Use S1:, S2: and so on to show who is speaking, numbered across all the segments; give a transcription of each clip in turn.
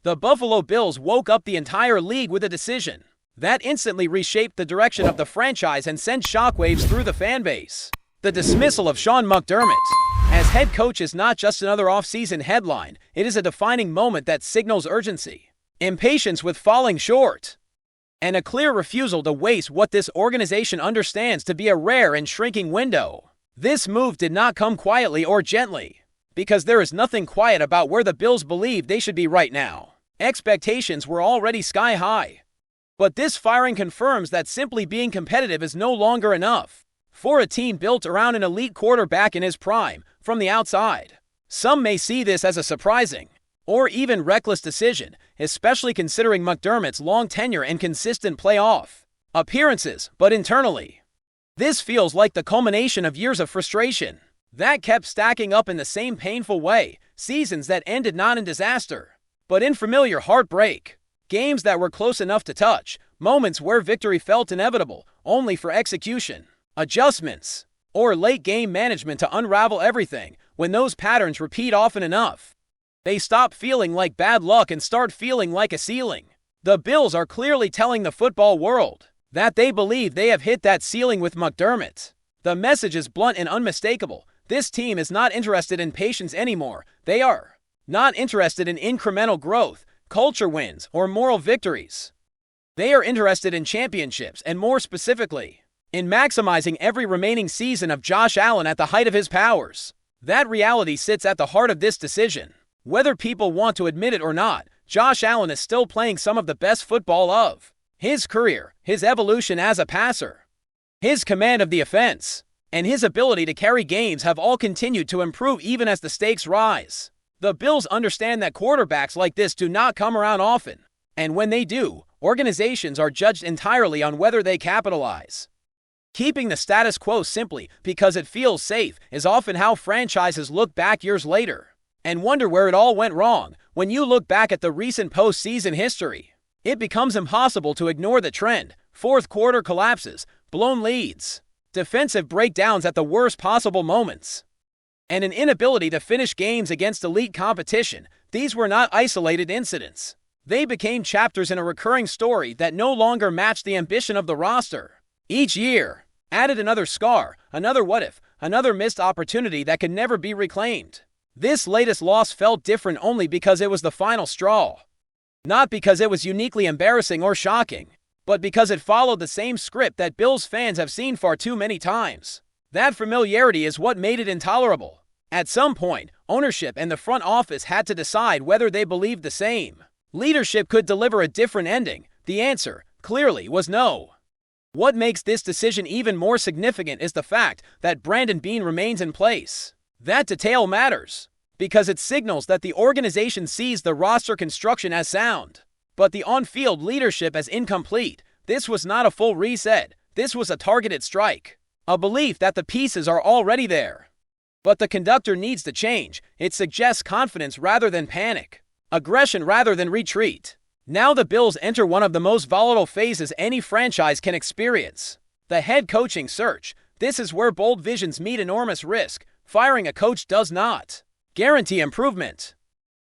S1: The Buffalo Bills woke up the entire league with a decision that instantly reshaped the direction of the franchise and sent shockwaves through the fan base. The dismissal of Sean McDermott as head coach is not just another off-season headline, it is a defining moment that signals urgency, impatience with falling short, and a clear refusal to waste what this organization understands to be a rare and shrinking window. This move did not come quietly or gently, because there is nothing quiet about where the Bills believe they should be right now. Expectations were already sky high. But this firing confirms that simply being competitive is no longer enough for a team built around an elite quarterback in his prime from the outside. Some may see this as a surprising or even reckless decision, especially considering McDermott's long tenure and consistent playoff appearances, but internally, this feels like the culmination of years of frustration that kept stacking up in the same painful way, seasons that ended not in disaster, but in familiar heartbreak. Games that were close enough to touch, moments where victory felt inevitable, only for execution, adjustments, or late game management to unravel everything. When those patterns repeat often enough, they stop feeling like bad luck and start feeling like a ceiling. The Bills are clearly telling the football world that they believe they have hit that ceiling with McDermott. The message is blunt and unmistakable. This team is not interested in patience anymore. They are not interested in incremental growth, culture wins, or moral victories. They are interested in championships, and more specifically, in maximizing every remaining season of Josh Allen at the height of his powers. That reality sits at the heart of this decision. Whether people want to admit it or not, Josh Allen is still playing some of the best football of his career. His evolution as a passer, his command of the offense, and his ability to carry games have all continued to improve even as the stakes rise. The Bills understand that quarterbacks like this do not come around often, and when they do, organizations are judged entirely on whether they capitalize. Keeping the status quo simply because it feels safe is often how franchises look back years later and wonder where it all went wrong. When you look back at the recent postseason history, it becomes impossible to ignore the trend: fourth quarter collapses, blown leads, defensive breakdowns at the worst possible moments, and an inability to finish games against elite competition. These were not isolated incidents. They became chapters in a recurring story that no longer matched the ambition of the roster. Each year added another scar, another what-if, another missed opportunity that could never be reclaimed. This latest loss felt different only because it was the final straw. Not because it was uniquely embarrassing or shocking, but because it followed the same script that Bills fans have seen far too many times. That familiarity is what made it intolerable. At some point, ownership and the front office had to decide whether they believed the same leadership could deliver a different ending. The answer, clearly, was no. What makes this decision even more significant is the fact that Brandon Beane remains in place. That detail matters, because it signals that the organization sees the roster construction as sound, but the on-field leadership as incomplete. This was not a full reset. This was a targeted strike, a belief that the pieces are already there. But the conductor needs to change. It suggests confidence rather than panic, aggression rather than retreat. Now the Bills enter one of the most volatile phases any franchise can experience: the head coaching search. This is where bold visions meet enormous risk. Firing a coach does not guarantee improvement,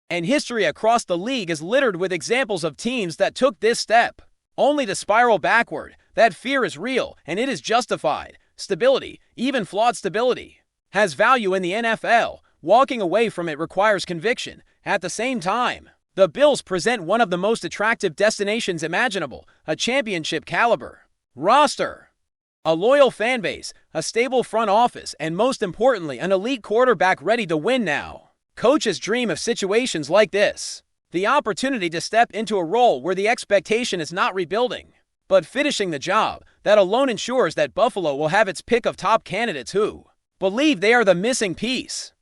S1: and history across the league is littered with examples of teams that took this step only to spiral backward. That fear is real, and it is justified. Stability, even flawed stability, has value in the NFL. Walking away from it requires conviction. At the same time, the Bills present one of the most attractive destinations imaginable: a championship caliber roster, a loyal fan base, a stable front office, and most importantly, an elite quarterback ready to win now. Coaches dream of situations like this: the opportunity to step into a role where the expectation is not rebuilding, but finishing the job. That alone ensures that Buffalo will have its pick of top candidates who believe they are the missing piece.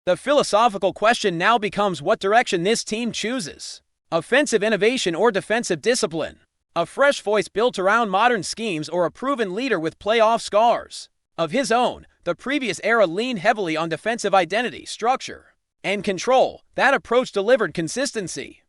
S1: The philosophical question now becomes what direction this team chooses: offensive innovation or defensive discipline, a fresh voice built around modern schemes, or a proven leader with playoff scars of his own. The previous era leaned heavily on defensive identity, structure, and control. That approach delivered consistency,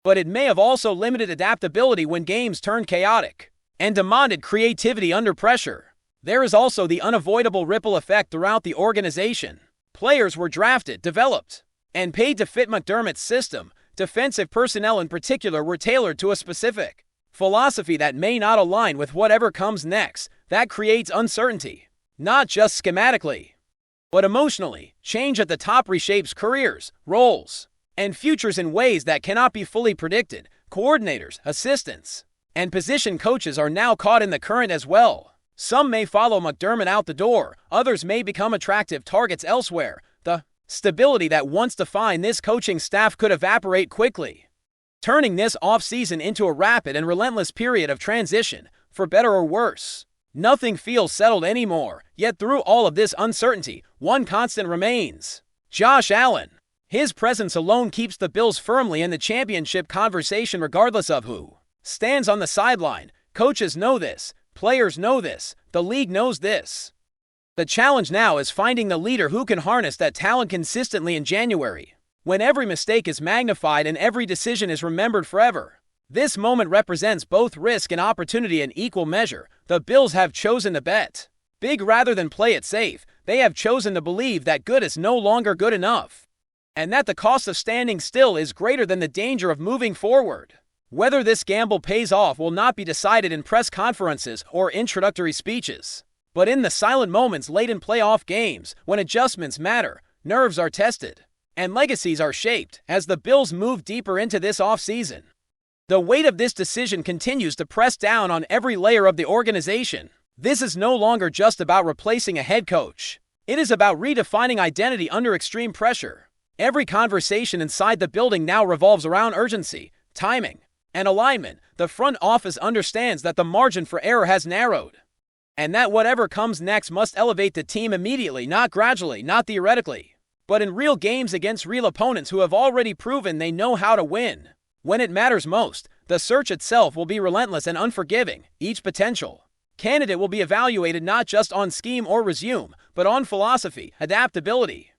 S1: but it may have also limited adaptability when games turned chaotic and demanded creativity under pressure. There is also the unavoidable ripple effect throughout the organization. Players were drafted, developed, and paid to fit McDermott's system. defensive personnel in particular were tailored to a specific philosophy that may not align with whatever comes next. That creates uncertainty, not just schematically, but emotionally. Change at the top reshapes careers, roles, and futures in ways that cannot be fully predicted. Coordinators, assistants, and position coaches are now caught in the current as well. Some may follow McDermott out the door, others may become attractive targets elsewhere. The stability that once defined this coaching staff could evaporate quickly, turning this offseason into a rapid and relentless period of transition, for better or worse. Nothing feels settled anymore, yet through all of this uncertainty, one constant remains: Josh Allen. His presence alone keeps the Bills firmly in the championship conversation regardless of who stands on the sideline. Coaches know this, players know this, the league knows this. The challenge now is finding the leader who can harness that talent consistently in January, when every mistake is magnified and every decision is remembered forever. This moment represents both risk and opportunity in equal measure. The Bills have chosen to bet big rather than play it safe. They have chosen to believe that good is no longer good enough, and that the cost of standing still is greater than the danger of moving forward. Whether this gamble pays off will not be decided in press conferences or introductory speeches, but in the silent moments late in playoff games, when adjustments matter, nerves are tested, and legacies are shaped. As the Bills move deeper into this offseason, the weight of this decision continues to press down on every layer of the organization. This is no longer just about replacing a head coach. It is about redefining identity under extreme pressure. Every conversation inside the building now revolves around urgency, timing, and alignment. The front office understands that the margin for error has narrowed, and that whatever comes next must elevate the team immediately, not gradually, not theoretically, but in real games against real opponents who have already proven they know how to win. When it matters most, the search itself will be relentless and unforgiving. Each potential candidate will be evaluated not just on scheme or resume, but on philosophy, adaptability,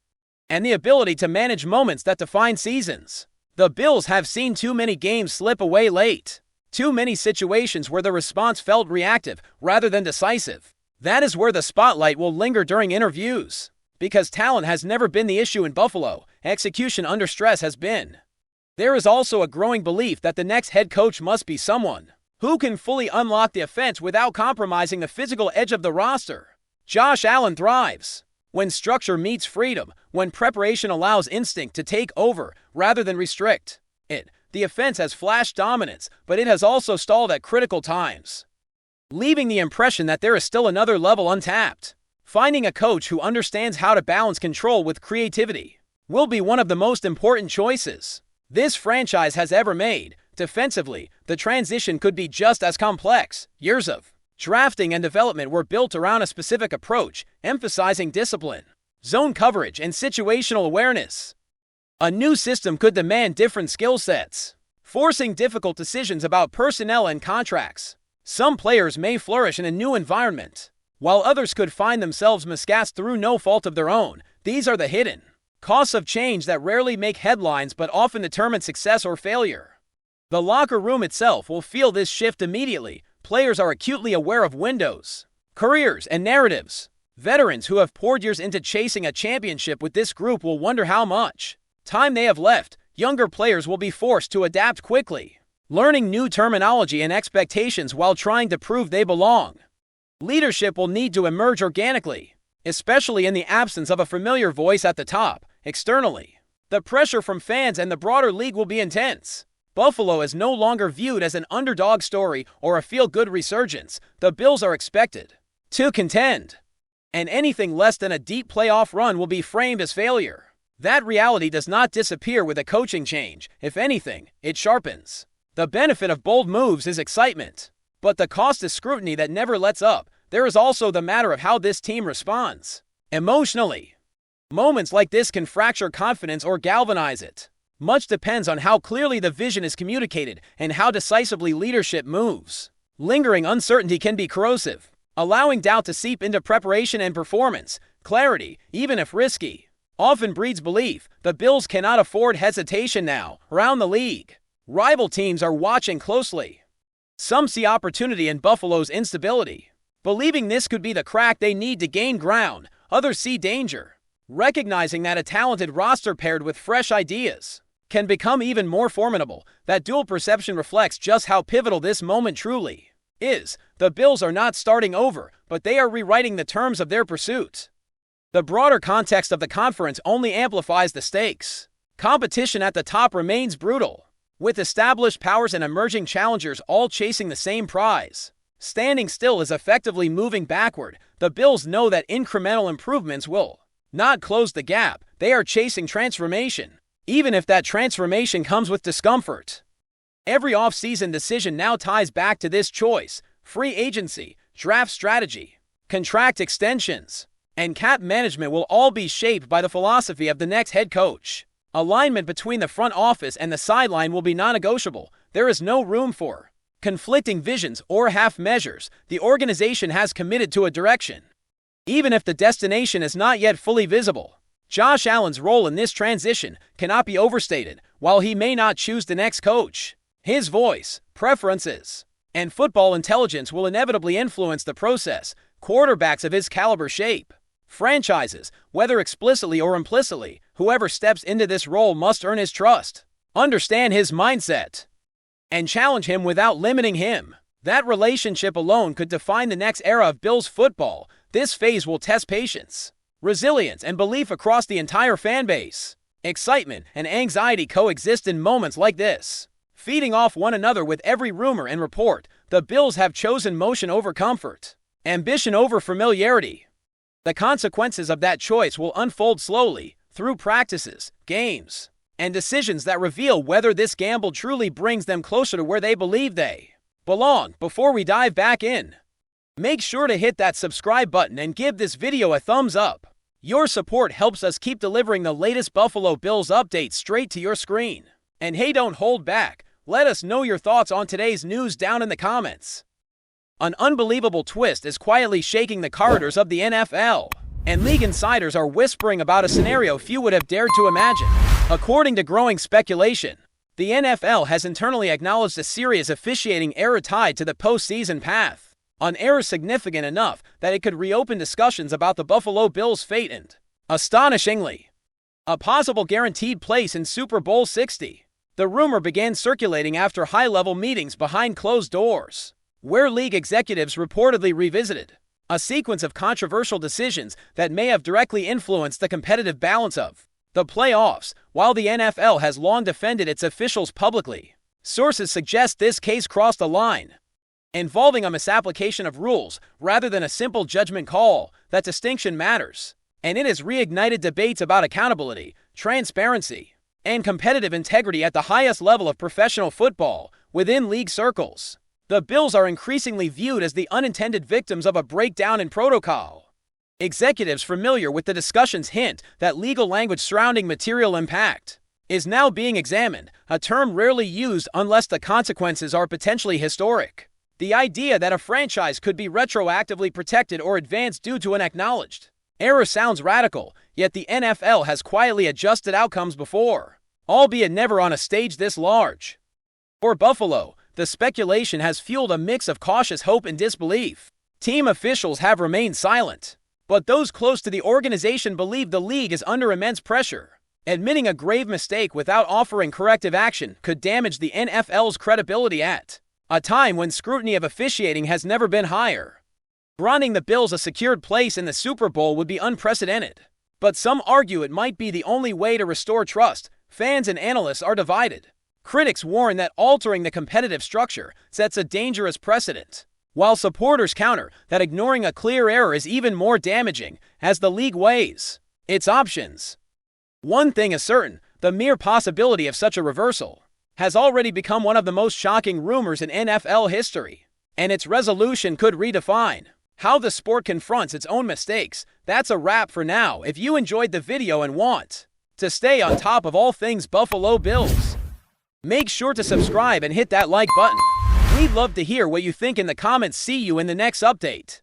S1: and the ability to manage moments that define seasons. The Bills have seen too many games slip away late. Too many situations where the response felt reactive rather than decisive. That is where the spotlight will linger during interviews. Because talent has never been the issue in Buffalo, execution under stress has been. There is also a growing belief that the next head coach must be someone who can fully unlock the offense without compromising the physical edge of the roster. Josh Allen thrives when structure meets freedom, when preparation allows instinct to take over rather than restrict it. The offense has flashed dominance, but it has also stalled at critical times, leaving the impression that there is still another level untapped. Finding a coach who understands how to balance control with creativity will be one of the most important choices this franchise has ever made. Defensively, the transition could be just as complex. Years of drafting and development were built around a specific approach, emphasizing discipline, zone coverage, and situational awareness. A new system could demand different skill sets, forcing difficult decisions about personnel and contracts. Some players may flourish in a new environment, while others could find themselves miscast through no fault of their own. These are the hidden costs of change that rarely make headlines but often determine success or failure. The locker room itself will feel this shift immediately. Players are acutely aware of windows, careers, and narratives. Veterans who have poured years into chasing a championship with this group will wonder how much time they have left. Younger players will be forced to adapt quickly, learning new terminology and expectations while trying to prove they belong. Leadership will need to emerge organically, especially in the absence of a familiar voice at the top. Externally, the pressure from fans and the broader league will be intense. Buffalo is no longer viewed as an underdog story or a feel-good resurgence. The Bills are expected to contend, and anything less than a deep playoff run will be framed as failure. That reality does not disappear with a coaching change. If anything, it sharpens. The benefit of bold moves is excitement, but the cost is scrutiny that never lets up. There is also the matter of how this team responds emotionally. Moments like this can fracture confidence or galvanize it. Much depends on how clearly the vision is communicated and how decisively leadership moves. Lingering uncertainty can be corrosive, allowing doubt to seep into preparation and performance. Clarity, even if risky, often breeds belief. The Bills cannot afford hesitation now. Around the league, rival teams are watching closely. Some see opportunity in Buffalo's instability, believing this could be the crack they need to gain ground. Others see danger, recognizing that a talented roster paired with fresh ideas can become even more formidable. That dual perception reflects just how pivotal this moment truly is. The Bills are not starting over, but they are rewriting the terms of their pursuit. The broader context of the conference only amplifies the stakes. Competition at the top remains brutal, with established powers and emerging challengers all chasing the same prize. Standing still is effectively moving backward. The Bills know that incremental improvements will not close the gap. They are chasing transformation, even if that transformation comes with discomfort. Every offseason decision now ties back to this choice: free agency, draft strategy, contract extensions, and cap management will all be shaped by the philosophy of the next head coach. Alignment between the front office and the sideline will be non-negotiable. There is no room for conflicting visions or half measures. The organization has committed to a direction, even if the destination is not yet fully visible. Josh Allen's role in this transition cannot be overstated. While he may not choose the next coach, his voice, preferences, and football intelligence will inevitably influence the process. Quarterbacks of his caliber shape franchises, whether explicitly or implicitly. Whoever steps into this role must earn his trust, understand his mindset, and challenge him without limiting him. That relationship alone could define the next era of Bills football. This phase will test patience, resilience, and belief across the entire fan base. Excitement and anxiety coexist in moments like this, feeding off one another with every rumor and report. The Bills have chosen motion over comfort, ambition over familiarity. The consequences of that choice will unfold slowly through practices, games, and decisions that reveal whether this gamble truly brings them closer to where they believe they belong. Before we dive back in, make sure to hit that subscribe button and give this video a thumbs up. Your support helps us keep delivering the latest Buffalo Bills updates straight to your screen. And hey, don't hold back. Let us know your thoughts on today's news down in the comments. An unbelievable twist is quietly shaking the corridors of the NFL, and league insiders are whispering about a scenario few would have dared to imagine. According to growing speculation, the NFL has internally acknowledged a serious officiating error tied to the postseason path, an error significant enough that it could reopen discussions about the Buffalo Bills' fate and, astonishingly, a possible guaranteed place in Super Bowl 60. The rumor began circulating after high-level meetings behind closed doors, where league executives reportedly revisited a sequence of controversial decisions that may have directly influenced the competitive balance of the playoffs. While the NFL has long defended its officials publicly, sources suggest this case crossed a line involving a misapplication of rules rather than a simple judgment call. That distinction matters, and it has reignited debates about accountability, transparency, and competitive integrity at the highest level of professional football. Within league circles, the Bills are increasingly viewed as the unintended victims of a breakdown in protocol. Executives familiar with the discussions hint that legal language surrounding material impact is now being examined, a term rarely used unless the consequences are potentially historic. The idea that a franchise could be retroactively protected or advanced due to an acknowledged error sounds radical, yet the NFL has quietly adjusted outcomes before, albeit never on a stage this large. For Buffalo, the speculation has fueled a mix of cautious hope and disbelief. Team officials have remained silent, but those close to the organization believe the league is under immense pressure. Admitting a grave mistake without offering corrective action could damage the NFL's credibility at a time when scrutiny of officiating has never been higher. Granting the Bills a secured place in the Super Bowl would be unprecedented, but some argue it might be the only way to restore trust. Fans and analysts are divided. Critics warn that altering the competitive structure sets a dangerous precedent, while supporters counter that ignoring a clear error is even more damaging as the league weighs its options. One thing is certain: the mere possibility of such a reversal has already become one of the most shocking rumors in NFL history, and its resolution could redefine how the sport confronts its own mistakes. That's a wrap for now. If you enjoyed the video and want to stay on top of all things Buffalo Bills, make sure to subscribe and hit that like button. We'd love to hear what you think in the comments. See you in the next update.